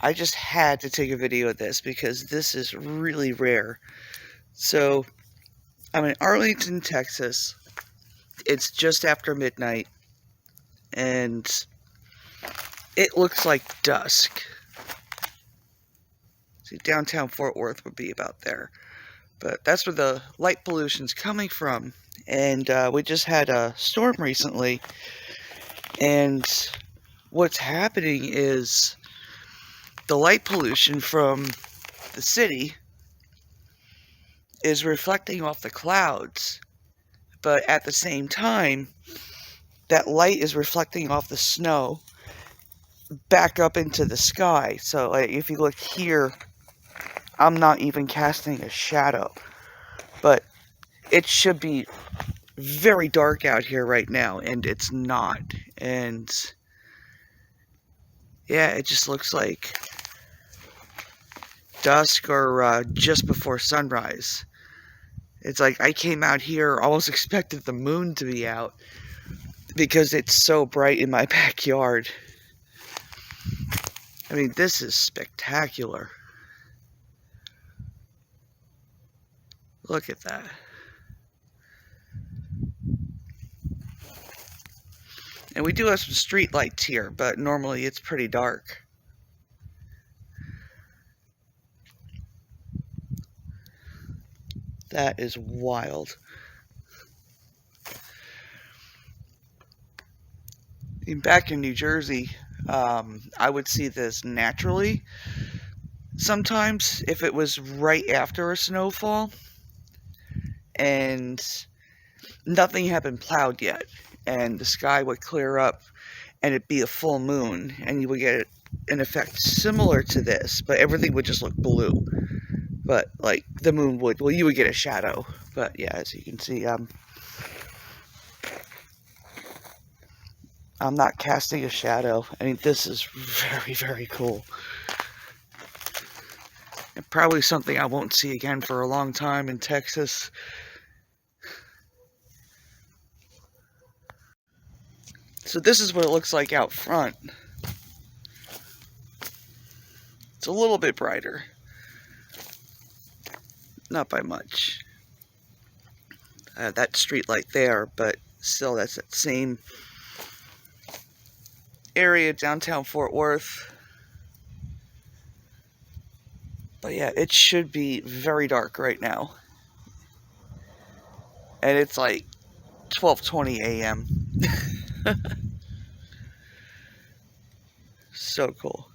I just had to take a video of this because this is really rare. So, I'm in Arlington, Texas. It's just after midnight, and it looks like dusk. See, downtown Fort Worth would be about there. But that's where the light pollution's coming from. And we just had a storm recently. And what's happening is the light pollution from the city is reflecting off the clouds. But at the same time, that light is reflecting off the snow back up into the sky. So like, if you look here, I'm not even casting a shadow. But it should be very dark out here right now, and it's not. And yeah, it just looks like dusk or just before sunrise. It's like I came out here, almost expected the moon to be out because it's so bright in my backyard. I mean, this is spectacular. Look at that. And we do have some street lights here, but normally it's pretty dark. That is wild. Back in New Jersey, I would see this naturally. Sometimes, if it was right after a snowfall, and nothing had been plowed yet, and the sky would clear up, and it'd be a full moon, and you would get an effect similar to this, but everything would just look blue. But, like, the moon would, well, you would get a shadow. But, yeah, as you can see, I'm not casting a shadow. I mean, this is very, very cool. And probably something I won't see again for a long time in Texas. So this is what it looks like out front. It's a little bit brighter. Not by much. That street light there, but still that's that same area, downtown Fort Worth. But yeah, it should be very dark right now. And it's like 12:20 a.m. So cool.